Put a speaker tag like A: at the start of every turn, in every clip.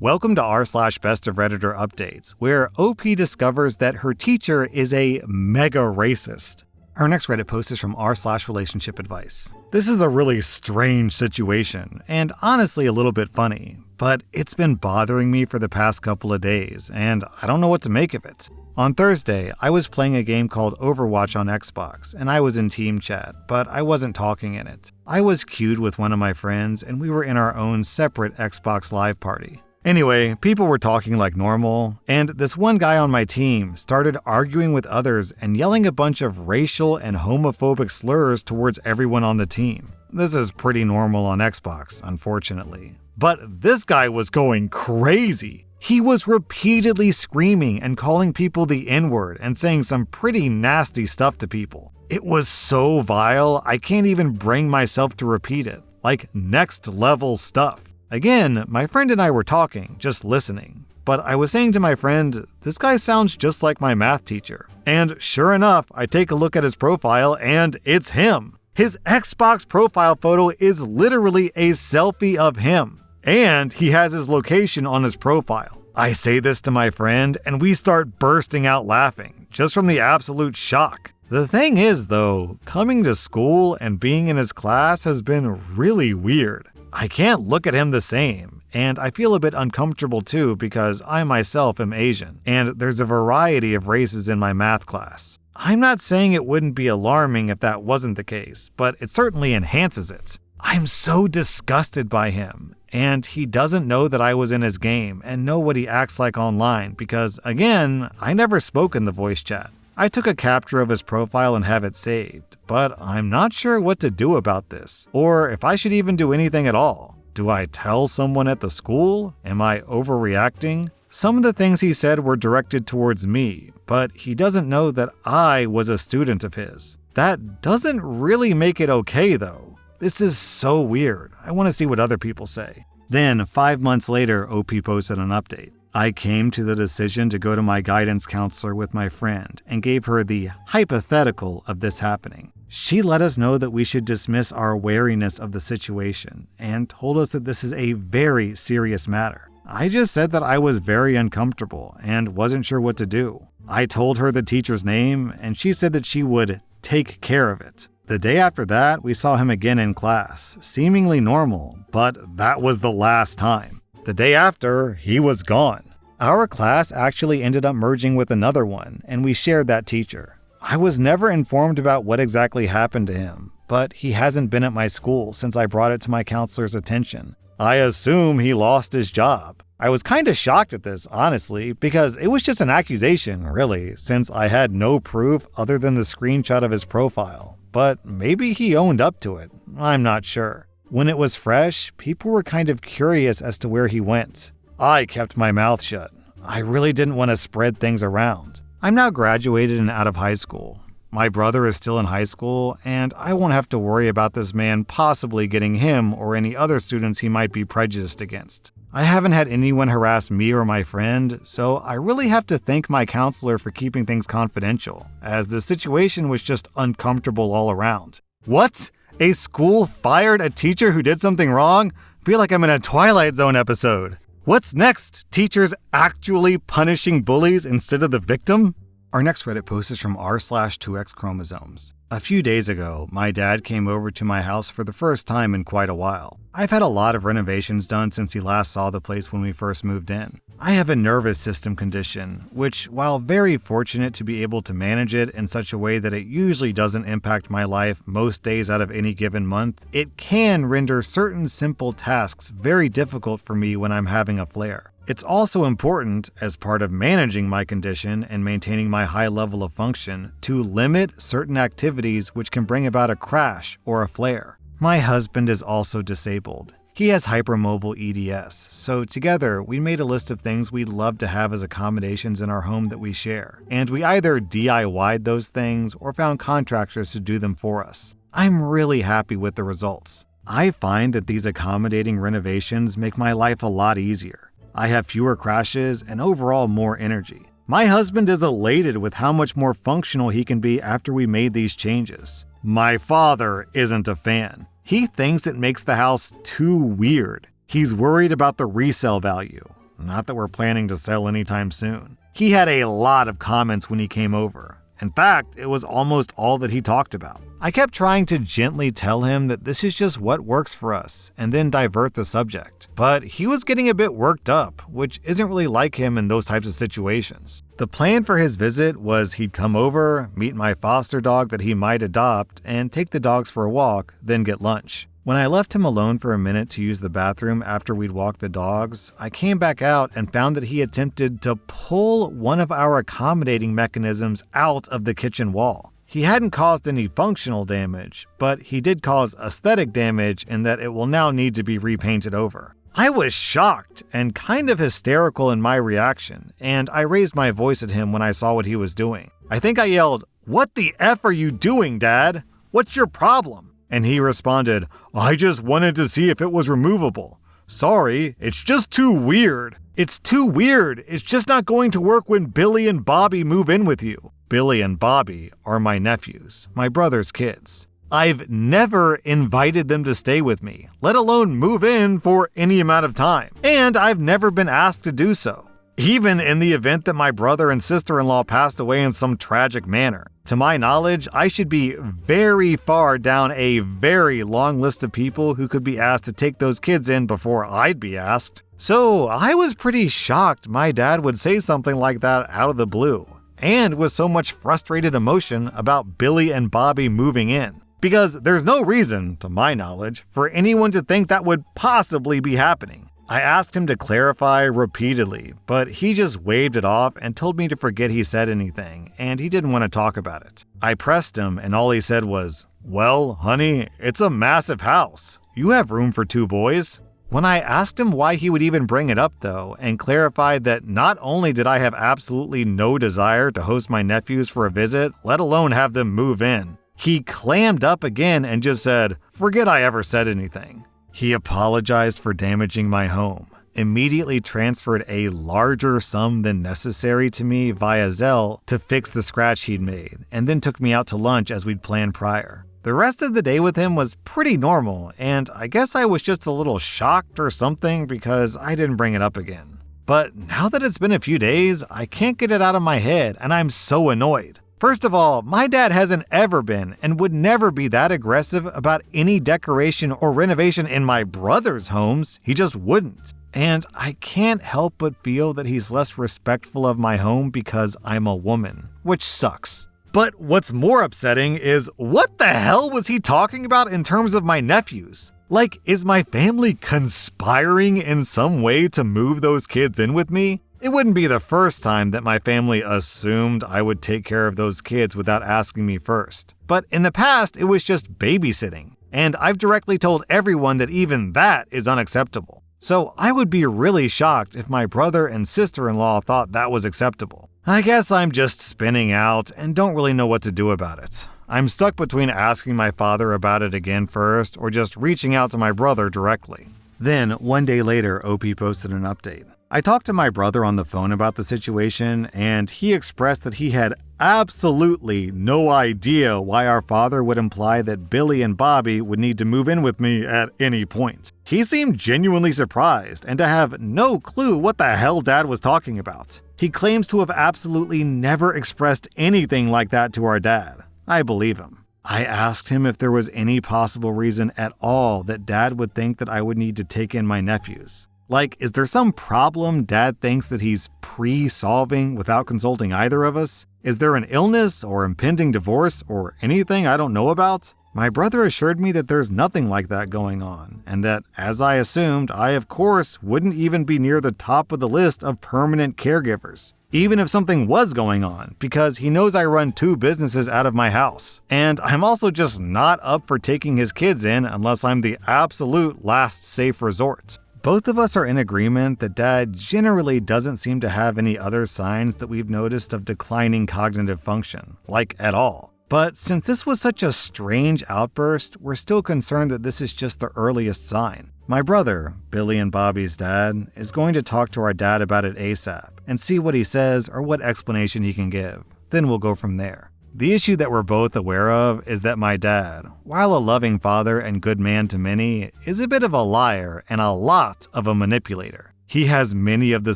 A: Welcome to r/Bestof Redditor Updates, where OP discovers that her teacher is a mega racist. Our next Reddit post is from r/Relationship Advice. This is a really strange situation, and honestly a little bit funny, but it's been bothering me for the past couple of days, and I don't know what to make of it. On Thursday, I was playing a game called Overwatch on Xbox, and I was in team chat, but I wasn't talking in it. I was queued with one of my friends, and we were in our own separate Xbox Live party. Anyway, people were talking like normal, and this one guy on my team started arguing with others and yelling a bunch of racial and homophobic slurs towards everyone on the team. This is pretty normal on Xbox, unfortunately. But this guy was going crazy. He was repeatedly screaming and calling people the N-word and saying some pretty nasty stuff to people. It was so vile, I can't even bring myself to repeat it. Like next level stuff. Again, my friend and I were talking, just listening. But I was saying to my friend, this guy sounds just like my math teacher. And sure enough, I take a look at his profile and it's him. His Xbox profile photo is literally a selfie of him. And he has his location on his profile. I say this to my friend, and we start bursting out laughing, just from the absolute shock. The thing is, though, coming to school and being in his class has been really weird. I can't look at him the same, and I feel a bit uncomfortable too because I myself am Asian, and there's a variety of races in my math class. I'm not saying it wouldn't be alarming if that wasn't the case, but it certainly enhances it. I'm so disgusted by him, and he doesn't know that I was in his game and know what he acts like online because, again, I never spoke in the voice chat. I took a capture of his profile and have it saved, but I'm not sure what to do about this, or if I should even do anything at all. Do I tell someone at the school? Am I overreacting? Some of the things he said were directed towards me, but he doesn't know that I was a student of his. That doesn't really make it okay, though. This is so weird. I want to see what other people say. Then, 5 months later, OP posted an update. I came to the decision to go to my guidance counselor with my friend and gave her the hypothetical of this happening. She let us know that we should dismiss our wariness of the situation and told us that this is a very serious matter. I just said that I was very uncomfortable and wasn't sure what to do. I told her the teacher's name and she said that she would take care of it. The day after that, we saw him again in class, seemingly normal, but that was the last time. The day after, he was gone. Our class actually ended up merging with another one, and we shared that teacher. I was never informed about what exactly happened to him, but he hasn't been at my school since I brought it to my counselor's attention. I assume he lost his job. I was kinda shocked at this, honestly, because it was just an accusation, really, since I had no proof other than the screenshot of his profile. But maybe he owned up to it. I'm not sure. When it was fresh, people were kind of curious as to where he went. I kept my mouth shut. I really didn't want to spread things around. I'm now graduated and out of high school. My brother is still in high school, and I won't have to worry about this man possibly getting him or any other students he might be prejudiced against. I haven't had anyone harass me or my friend, so I really have to thank my counselor for keeping things confidential, as the situation was just uncomfortable all around. What? A school fired a teacher who did something wrong? I feel like I'm in a Twilight Zone episode. What's next? Teachers actually punishing bullies instead of the victim? Our next Reddit post is from r/2x chromosomes. A few days ago, my dad came over to my house for the first time in quite a while. I've had a lot of renovations done since he last saw the place when we first moved in. I have a nervous system condition, which, while very fortunate to be able to manage it in such a way that it usually doesn't impact my life most days out of any given month, it can render certain simple tasks very difficult for me when I'm having a flare. It's also important, as part of managing my condition and maintaining my high level of function, to limit certain activities which can bring about a crash or a flare. My husband is also disabled. He has hypermobile EDS, so together we made a list of things we'd love to have as accommodations in our home that we share, and we either DIY'd those things or found contractors to do them for us. I'm really happy with the results. I find that these accommodating renovations make my life a lot easier. I have fewer crashes and overall more energy. My husband is elated with how much more functional he can be after we made these changes. My father isn't a fan. He thinks it makes the house too weird. He's worried about the resale value. not that we're planning to sell anytime soon. He had a lot of comments when he came over. In fact, it was almost all that he talked about. I kept trying to gently tell him that this is just what works for us, and then divert the subject. But he was getting a bit worked up, which isn't really like him in those types of situations. The plan for his visit was he'd come over, meet my foster dog that he might adopt, and take the dogs for a walk, then get lunch. When I left him alone for a minute to use the bathroom after we'd walked the dogs, I came back out and found that he attempted to pull one of our accommodating mechanisms out of the kitchen wall. He hadn't caused any functional damage, but he did cause aesthetic damage in that it will now need to be repainted over. I was shocked and kind of hysterical in my reaction, and I raised my voice at him when I saw what he was doing. I think I yelled, "What the F are you doing, Dad? What's your problem?" And he responded, "I just wanted to see if it was removable. Sorry, it's just too weird." It's too weird. It's just not going to work when Billy and Bobby move in with you. Billy and Bobby are my nephews, my brother's kids. I've never invited them to stay with me, let alone move in for any amount of time. And I've never been asked to do so, even in the event that my brother and sister-in-law passed away in some tragic manner. To my knowledge, I should be very far down a very long list of people who could be asked to take those kids in before I'd be asked. So I was pretty shocked my dad would say something like that out of the blue, and with so much frustrated emotion about Billy and Bobby moving in. Because there's no reason, to my knowledge, for anyone to think that would possibly be happening. I asked him to clarify repeatedly, but he just waved it off and told me to forget he said anything, and he didn't want to talk about it. I pressed him, and all he said was, "Well, honey, it's a massive house. You have room for 2 boys." When I asked him why he would even bring it up, though, and clarified that not only did I have absolutely no desire to host my nephews for a visit, let alone have them move in, he clammed up again and just said, "Forget I ever said anything." He apologized for damaging my home, immediately transferred a larger sum than necessary to me via Zelle to fix the scratch he'd made, and then took me out to lunch as we'd planned prior. The rest of the day with him was pretty normal, and I guess I was just a little shocked or something because I didn't bring it up again. But now that it's been a few days, I can't get it out of my head, and I'm so annoyed. First of all, my dad hasn't ever been and would never be that aggressive about any decoration or renovation in my brother's homes. He just wouldn't. And I can't help but feel that he's less respectful of my home because I'm a woman, which sucks. But what's more upsetting is, what the hell was he talking about in terms of my nephews? Like, is my family conspiring in some way to move those kids in with me? It wouldn't be the first time that my family assumed I would take care of those kids without asking me first. But in the past, it was just babysitting. And I've directly told everyone that even that is unacceptable. So I would be really shocked if my brother and sister-in-law thought that was acceptable. I guess I'm just spinning out and don't really know what to do about it. I'm stuck between asking my father about it again first or just reaching out to my brother directly. Then, one day later, OP posted an update. I talked to my brother on the phone about the situation, and he expressed that he had absolutely no idea why our father would imply that Billy and Bobby would need to move in with me at any point. He seemed genuinely surprised and to have no clue what the hell Dad was talking about. He claims to have absolutely never expressed anything like that to our dad. I believe him. I asked him if there was any possible reason at all that Dad would think that I would need to take in my nephews. Like, is there some problem Dad thinks that he's pre-solving without consulting either of us? Is there an illness or impending divorce or anything I don't know about? My brother assured me that there's nothing like that going on, and that, as I assumed, I of course wouldn't even be near the top of the list of permanent caregivers, even if something was going on, because he knows I run 2 businesses out of my house. And I'm also just not up for taking his kids in unless I'm the absolute last safe resort. Both of us are in agreement that Dad generally doesn't seem to have any other signs that we've noticed of declining cognitive function, like at all. But since this was such a strange outburst, we're still concerned that this is just the earliest sign. My brother, Billy and Bobby's dad, is going to talk to our dad about it ASAP and see what he says or what explanation he can give. Then we'll go from there. The issue that we're both aware of is that my dad, while a loving father and good man to many, is a bit of a liar and a lot of a manipulator. He has many of the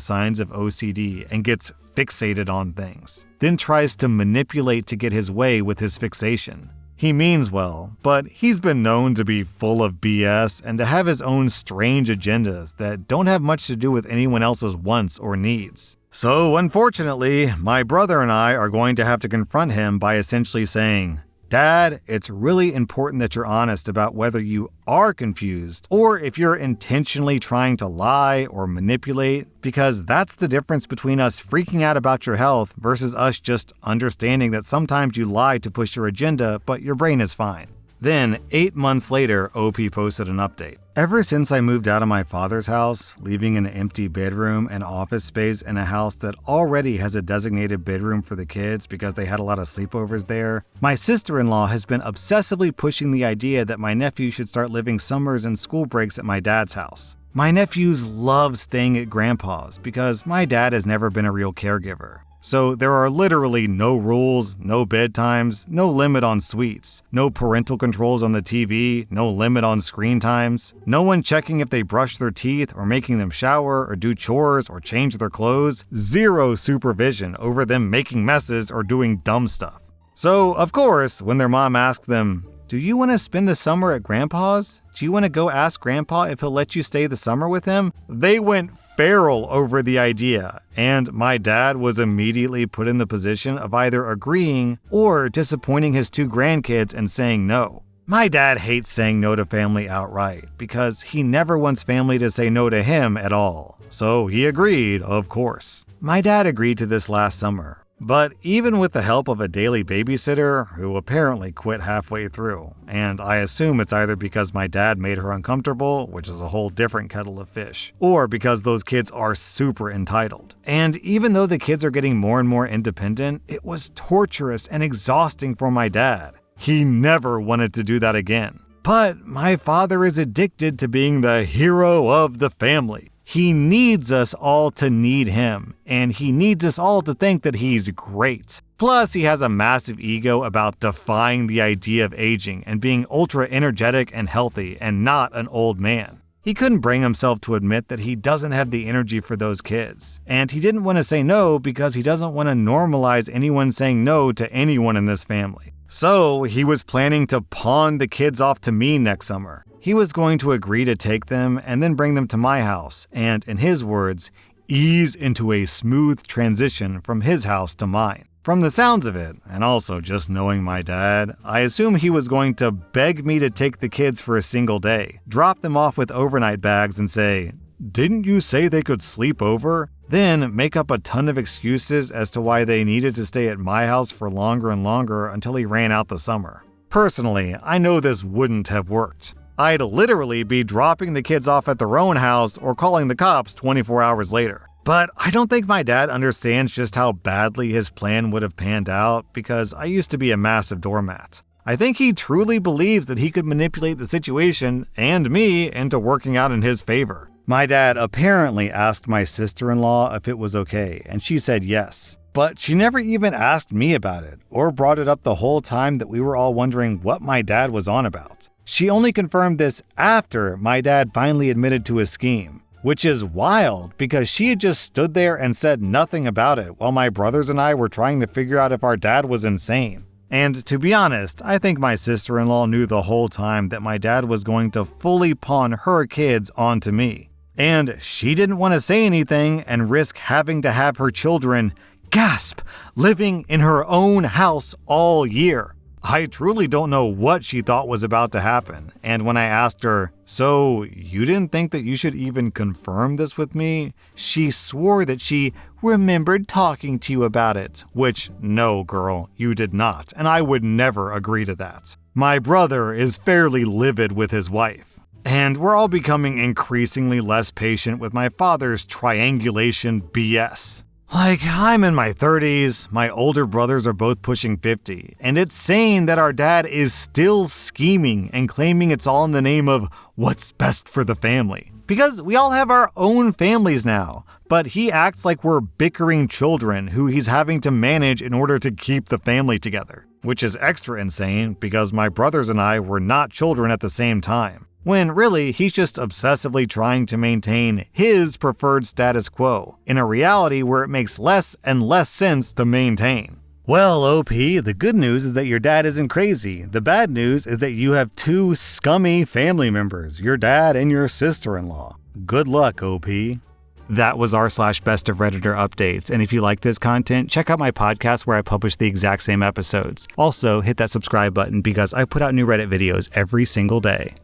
A: signs of OCD and gets fixated on things, then tries to manipulate to get his way with his fixation. He means well, but he's been known to be full of BS and to have his own strange agendas that don't have much to do with anyone else's wants or needs. So unfortunately, my brother and I are going to have to confront him by essentially saying, "Dad, it's really important that you're honest about whether you are confused or if you're intentionally trying to lie or manipulate, because that's the difference between us freaking out about your health versus us just understanding that sometimes you lie to push your agenda, but your brain is fine." Then, 8 months later, OP posted an update. "Ever since I moved out of my father's house, leaving an empty bedroom and office space in a house that already has a designated bedroom for the kids because they had a lot of sleepovers there, my sister-in-law has been obsessively pushing the idea that my nephew should start living summers and school breaks at my dad's house. My nephews love staying at grandpa's because my dad has never been a real caregiver. So there are literally no rules, no bedtimes, no limit on sweets, no parental controls on the TV, no limit on screen times, no one checking if they brush their teeth or making them shower or do chores or change their clothes, zero supervision over them making messes or doing dumb stuff." So, of course, when their mom asked them, "Do you want to spend the summer at Grandpa's? Do you want to go ask Grandpa if he'll let you stay the summer with him?" they went feral over the idea, and my dad was immediately put in the position of either agreeing or disappointing his 2 grandkids and saying no. My dad hates saying no to family outright because he never wants family to say no to him at all. So he agreed, of course. My dad agreed to this last summer. But even with the help of a daily babysitter, who apparently quit halfway through, and I assume it's either because my dad made her uncomfortable, which is a whole different kettle of fish, or because those kids are super entitled. And even though the kids are getting more and more independent, it was torturous and exhausting for my dad. He never wanted to do that again. But my father is addicted to being the hero of the family. He needs us all to need him, and he needs us all to think that he's great. Plus, he has a massive ego about defying the idea of aging and being ultra energetic and healthy and not an old man. He couldn't bring himself to admit that he doesn't have the energy for those kids, and he didn't want to say no because he doesn't want to normalize anyone saying no to anyone in this family. So he was planning to pawn the kids off to me next summer. He was going to agree to take them and then bring them to my house and, in his words, ease into a smooth transition from his house to mine. From the sounds of it, and also just knowing my dad, I assume he was going to beg me to take the kids for a single day, drop them off with overnight bags and say, "Didn't you say they could sleep over?" Then make up a ton of excuses as to why they needed to stay at my house for longer and longer until he ran out the summer. Personally, I know this wouldn't have worked. I'd literally be dropping the kids off at their own house or calling the cops 24 hours later. But I don't think my dad understands just how badly his plan would have panned out because I used to be a massive doormat. I think he truly believes that he could manipulate the situation and me into working out in his favor. My dad apparently asked my sister-in-law if it was okay, and she said yes. But she never even asked me about it or brought it up the whole time that we were all wondering what my dad was on about. She only confirmed this after my dad finally admitted to his scheme, which is wild because she had just stood there and said nothing about it while my brothers and I were trying to figure out if our dad was insane. And to be honest, I think my sister-in-law knew the whole time that my dad was going to fully pawn her kids onto me. And she didn't want to say anything and risk having to have her children, gasp, living in her own house all year. I truly don't know what she thought was about to happen, and when I asked her, "So you didn't think that you should even confirm this with me?" she swore that she remembered talking to you about it, which, no girl, you did not, and I would never agree to that. My brother is fairly livid with his wife, and we're all becoming increasingly less patient with my father's triangulation BS. Like, I'm in my 30s, my older brothers are both pushing 50, and it's saying that our dad is still scheming and claiming it's all in the name of what's best for the family. Because we all have our own families now, but he acts like we're bickering children who he's having to manage in order to keep the family together. Which is extra insane because my brothers and I were not children at the same time. when really he's just obsessively trying to maintain his preferred status quo, in a reality where it makes less and less sense to maintain. Well, OP, the good news is that your dad isn't crazy. The bad news is that you have two scummy family members, your dad and your sister-in-law. Good luck, OP. That was r/Best of Redditor updates, and if you like this content, check out my podcast where I publish the exact same episodes. Also, hit that subscribe button because I put out new Reddit videos every single day.